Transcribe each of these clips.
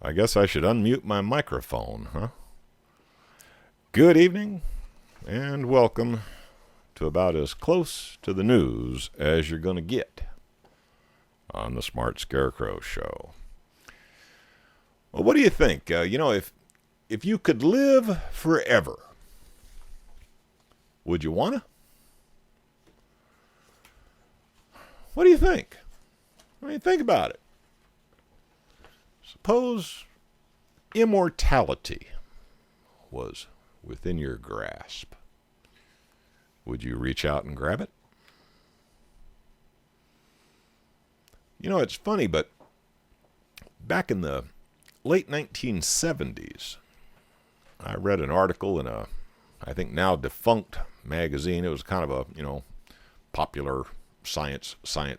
I guess I should unmute my microphone, huh? Good evening, and welcome to about as close to the news as you're going to get on the Smart Scarecrow Show. Well, what do you think? If you could live forever, would you want to? What do you think? I mean, think about it. Suppose immortality was within your grasp. Would you reach out and grab it? You know, it's funny, but back in the late 1970s, I read an article in a, I think now defunct magazine. It was kind of a, popular science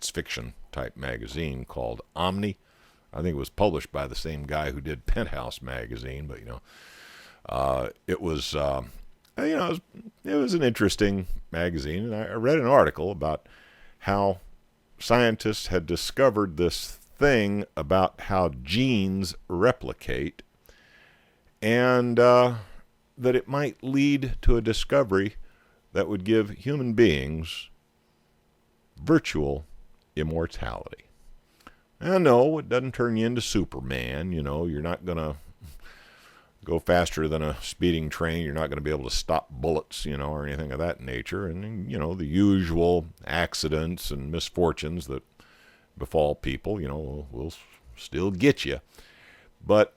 fiction type magazine called Omni. I think it was published by the same guy who did Penthouse magazine, but it was it was an interesting magazine, and I read an article about how scientists had discovered this thing about how genes replicate, and that it might lead to a discovery that would give human beings virtual immortality. And no, it doesn't turn you into Superman. You're not going to go faster than a speeding train. You're not going to be able to stop bullets, or anything of that nature. And, the usual accidents and misfortunes that befall people, will still get you. But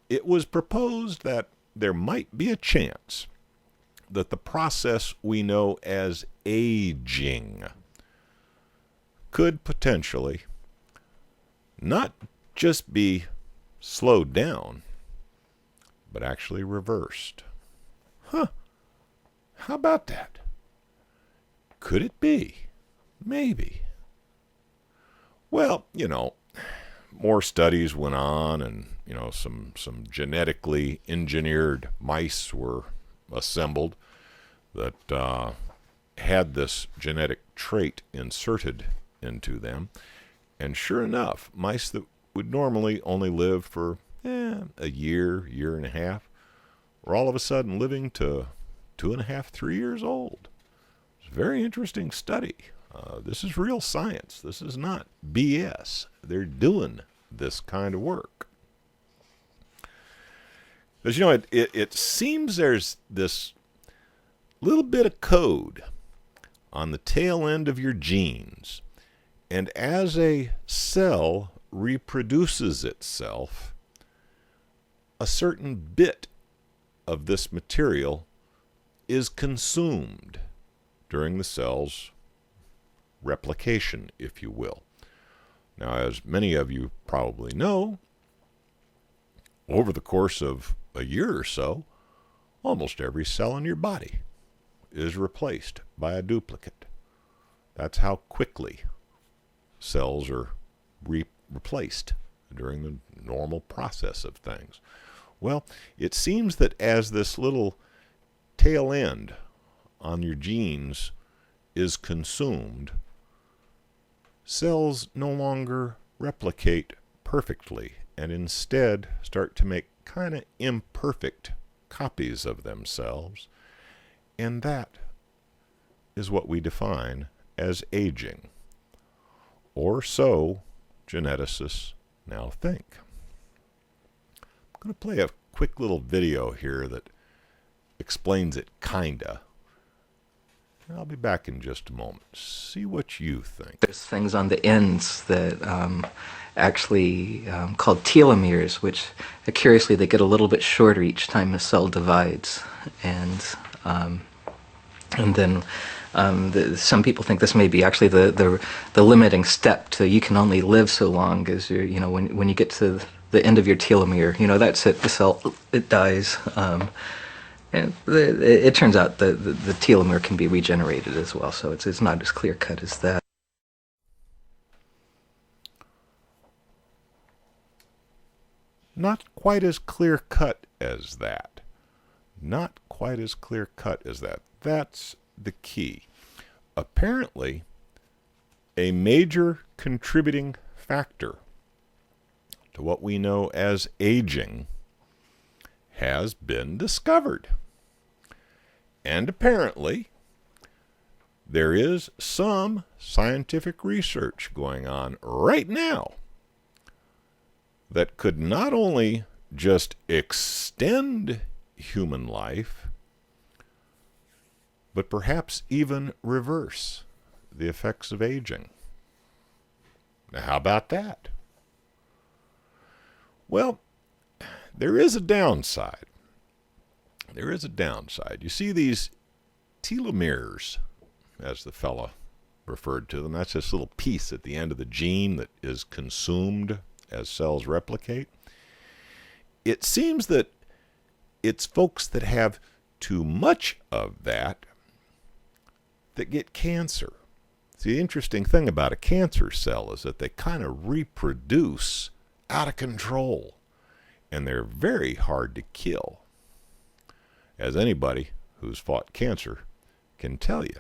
it was proposed that there might be a chance that the process we know as aging could potentially not just be slowed down, but actually reversed. Huh. How about that? Could it be? Maybe. Well, more studies went on, and, some genetically engineered mice were assembled that had this genetic trait inserted into them. And sure enough, mice that would normally only live for a year, year and a half, were all of a sudden living to 2.5, 3 years old. It's a very interesting study. This is real science. This is not BS. They're doing this kind of work. Because, it seems there's this little bit of code on the tail end of your genes. And as a cell reproduces itself, a certain bit of this material is consumed during the cell's replication, if you will. Now, as many of you probably know, over the course of a year or so, almost every cell in your body is replaced by a duplicate. That's how quickly cells are replaced during the normal process of things. Well, it seems that as this little tail end on your genes is consumed, cells no longer replicate perfectly and instead start to make kind of imperfect copies of themselves. And that is what we define as aging. Or so geneticists now think. I'm going to play a quick little video here that explains it kinda. I'll be back in just a moment. See what you think. There's things on the ends that actually called telomeres, which curiously they get a little bit shorter each time a cell divides, and then some people think this may be actually the limiting step to you can only live so long as when you get to the end of your telomere, that's it. The cell it dies. And it turns out the telomere can be regenerated as well, so it's not as clear cut as that. Not quite as clear cut as that. Not quite as clear cut as that. That's the key. Apparently, a major contributing factor to what we know as aging has been discovered. And apparently, there is some scientific research going on right now that could not only just extend human life, but perhaps even reverse the effects of aging. Now, how about that? Well, there is a downside. There is a downside. You see these telomeres, as the fella referred to them. That's this little piece at the end of the gene that is consumed as cells replicate. It seems that it's folks that have too much of that get cancer. See, the interesting thing about a cancer cell is that they kind of reproduce out of control, and they're very hard to kill, as anybody who's fought cancer can tell you.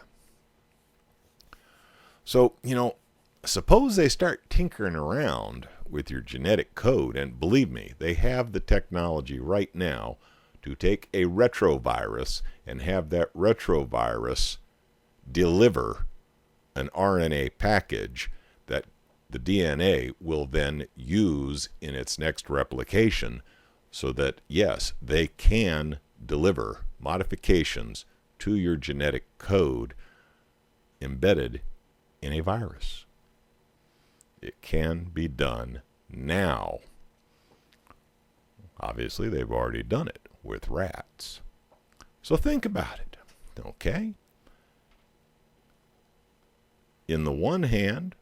So, suppose they start tinkering around with your genetic code, and believe me, they have the technology right now to take a retrovirus and have that retrovirus deliver an RNA package that the DNA will then use in its next replication, so that, yes, they can deliver modifications to your genetic code embedded in a virus. It can be done now. Obviously, they've already done it with rats. So think about it, okay? In the one hand,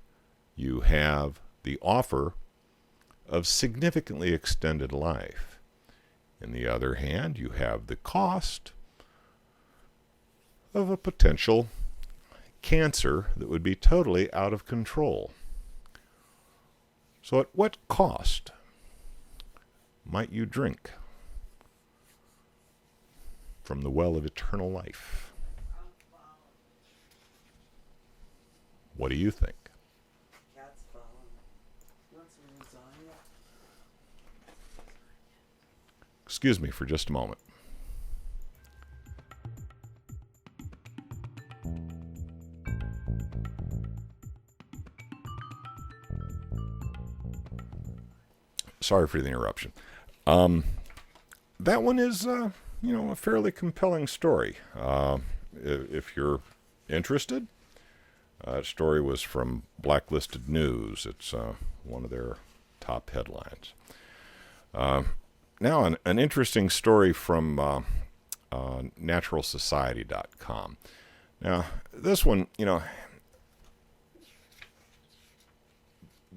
you have the offer of significantly extended life. In the other hand, you have the cost of a potential cancer that would be totally out of control. So at what cost might you drink from the well of eternal life? What do you think? Cat's following. You want some lasagna? Excuse me for just a moment. Sorry for the interruption. That one is, a fairly compelling story. If you're interested, that story was from Blacklisted News. It's one of their top headlines. Now, an interesting story from naturalsociety.com. Now, this one,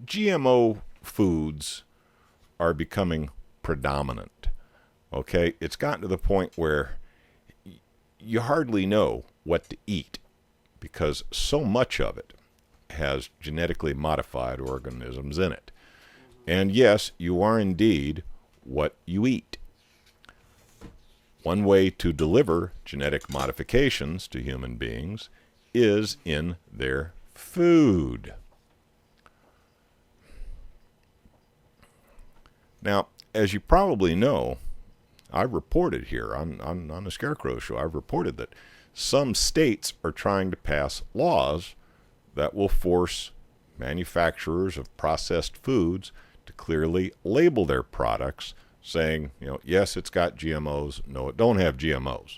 GMO foods are becoming predominant. Okay? It's gotten to the point where you hardly know what to eat because so much of it has genetically modified organisms in it. And yes, you are indeed what you eat. One way to deliver genetic modifications to human beings is in their food. Now, as you probably know, I've reported here on the Scarecrow show, I've reported that some states are trying to pass laws that will force manufacturers of processed foods to clearly label their products, saying, yes, it's got GMOs, no, it don't have GMOs.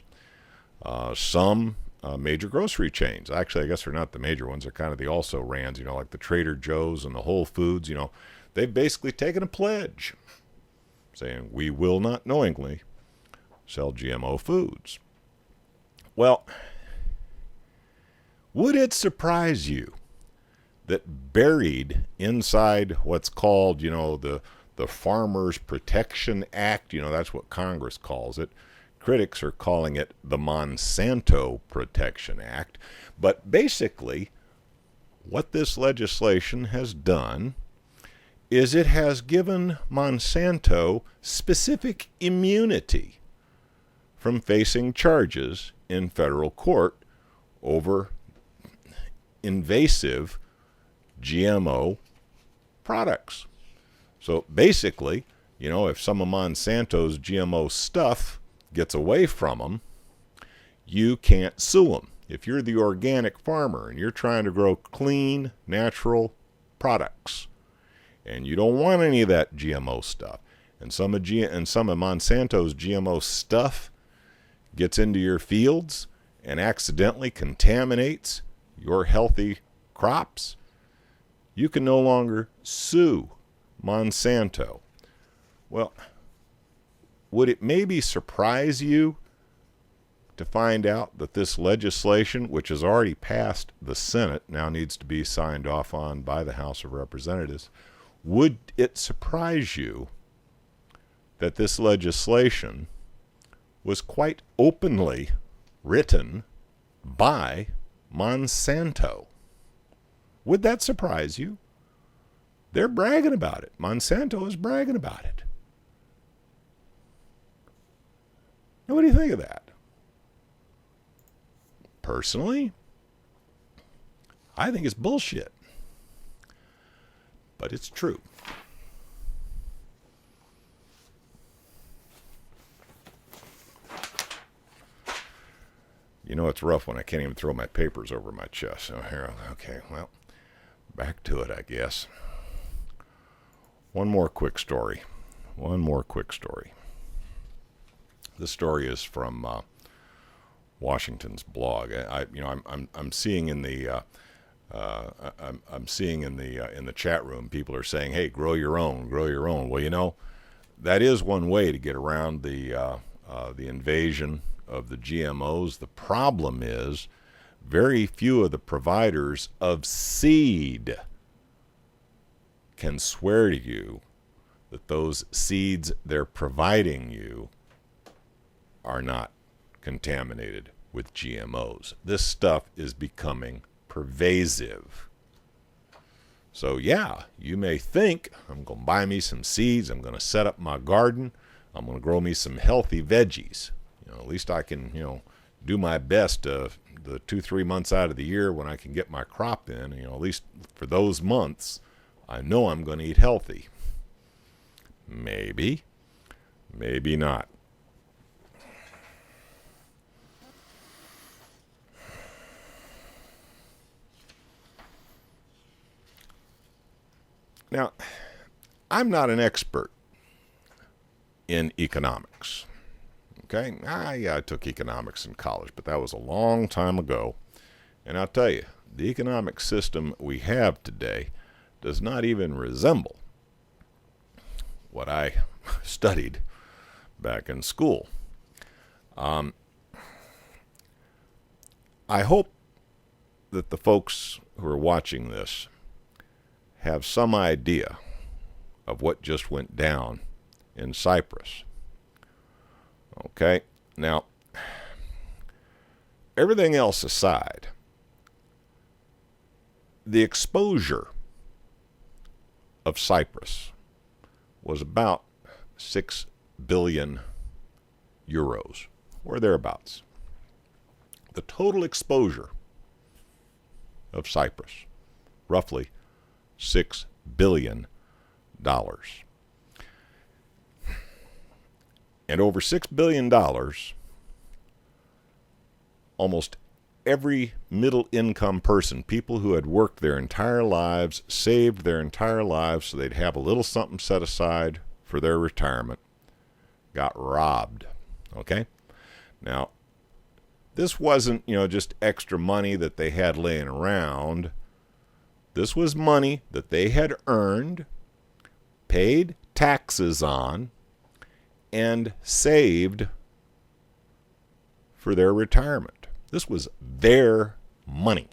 Some major grocery chains, actually, I guess they're not the major ones, they're kind of the also-rans, like the Trader Joe's and the Whole Foods, they've basically taken a pledge saying, we will not knowingly sell GMO foods. Well, would it surprise you that buried inside what's called, the Farmers Protection Act, that's what Congress calls it. Critics are calling it the Monsanto Protection Act. But basically, what this legislation has done is it has given Monsanto specific immunity from facing charges in federal court over invasive GMO products. So basically, if some of Monsanto's GMO stuff gets away from them, you can't sue them. If you're the organic farmer and you're trying to grow clean, natural products, and you don't want any of that GMO stuff, and some of Monsanto's GMO stuff gets into your fields and accidentally contaminates your healthy crops, you can no longer sue Monsanto. Well, would it maybe surprise you to find out that this legislation, which has already passed the Senate, now needs to be signed off on by the House of Representatives? Would it surprise you that this legislation was quite openly written by Monsanto? Would that surprise you? They're bragging about it. Monsanto is bragging about it. Now, what do you think of that? Personally, I think it's bullshit. But it's true. It's rough when I can't even throw my papers over my chest. So here, okay, well, back to it, I guess. One more quick story. This story is from Washington's blog. I'm seeing in the in the chat room, people are saying, "Hey, grow your own." Well, that is one way to get around the invasion of the GMOs. The problem is very few of the providers of seed can swear to you that those seeds they're providing you are not contaminated with GMOs. This stuff is becoming pervasive. So yeah, you may think, I'm going to buy me some seeds, I'm going to set up my garden, I'm going to grow me some healthy veggies. At least I can, do my best the 2-3 months out of the year when I can get my crop in. At least for those months, I know I'm going to eat healthy. Maybe not. Now, I'm not an expert in economics. Okay, I took economics in college, but that was a long time ago. And I'll tell you, the economic system we have today does not even resemble what I studied back in school. I hope that the folks who are watching this have some idea of what just went down in Cyprus. Okay, now, everything else aside, the exposure of Cyprus was about 6 billion euros, or thereabouts. The total exposure of Cyprus, roughly $6 billion. And over $6 billion, almost every middle-income person, people who had worked their entire lives, saved their entire lives so they'd have a little something set aside for their retirement, got robbed. Okay? Now, this wasn't, just extra money that they had laying around. This was money that they had earned, paid taxes on, and saved for their retirement. This was their money.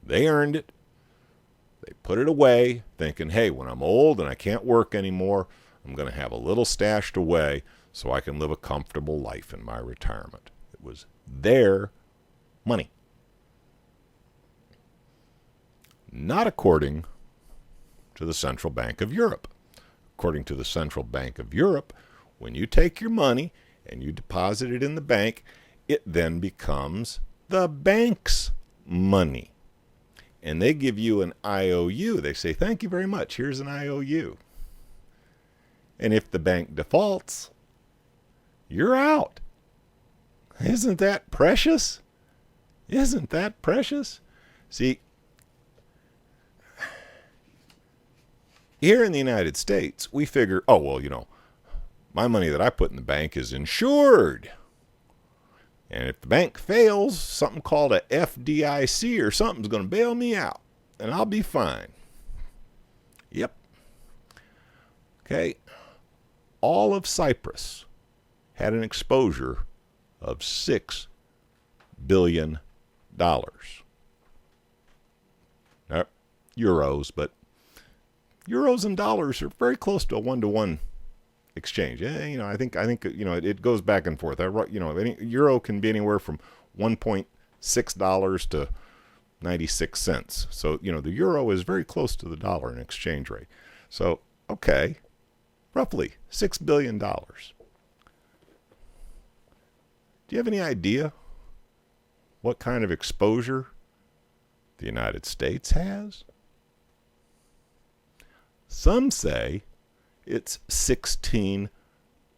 They earned it. They put it away, thinking, hey, when I'm old and I can't work anymore, I'm going to have a little stashed away so I can live a comfortable life in my retirement. It was their money. Not according to the Central Bank of Europe. According to the Central Bank of Europe, when you take your money and you deposit it in the bank, it then becomes the bank's money. And they give you an IOU. They say, thank you very much. Here's an IOU. And if the bank defaults, you're out. Isn't that precious? Isn't that precious? See, here in the United States, we figure, oh, well, my money that I put in the bank is insured. And if the bank fails, something called a FDIC or something's going to bail me out. And I'll be fine. Yep. Okay. All of Cyprus had an exposure of $6 billion. Now, euros, but euros and dollars are very close to a 1-to-1 exchange. I think it goes back and forth. Euro can be anywhere from $1.6 to 96 cents. So, the euro is very close to the dollar in exchange rate. So, okay, roughly $6 billion. Do you have any idea what kind of exposure the United States has? Some say it's $16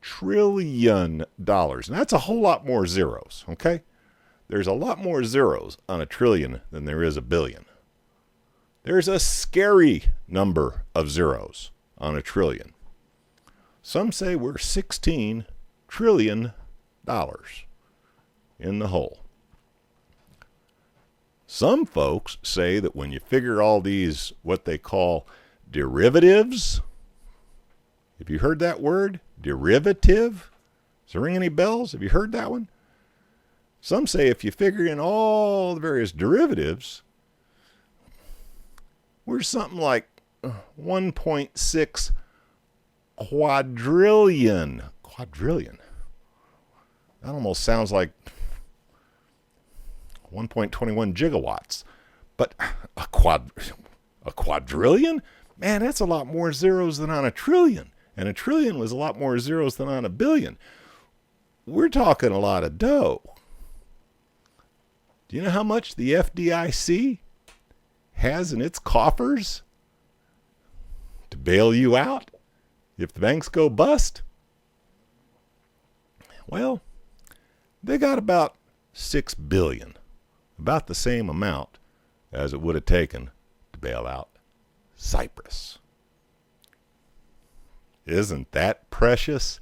trillion. And that's a whole lot more zeros, okay? There's a lot more zeros on a trillion than there is a billion. There's a scary number of zeros on a trillion. Some say we're $16 trillion in the hole. Some folks say that when you figure all these, what they call derivatives, have you heard that word? Derivative? Does it ring any bells? Have you heard that one? Some say if you figure in all the various derivatives, we're something like 1.6 quadrillion. Quadrillion? That almost sounds like 1.21 gigawatts. But a quadrillion? Man, that's a lot more zeros than on a trillion. And a trillion was a lot more zeros than on a billion. We're talking a lot of dough. Do you know how much the FDIC has in its coffers to bail you out if the banks go bust? Well, they got about $6 billion, about the same amount as it would have taken to bail out Cyprus. Isn't that precious?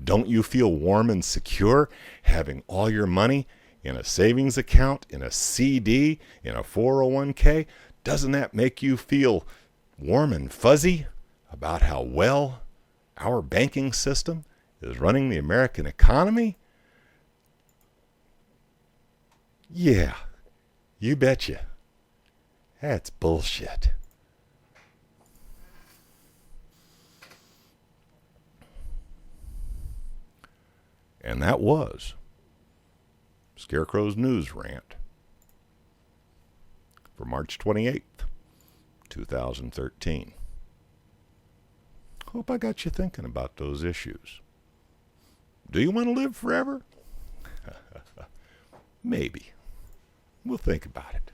Don't you feel warm and secure having all your money in a savings account, in a CD, in a 401k? Doesn't that make you feel warm and fuzzy about how well our banking system is running the American economy? Yeah, you betcha. That's bullshit. And that was Scarecrow's News Rant for March 28th, 2013. Hope I got you thinking about those issues. Do you want to live forever? Maybe. We'll think about it.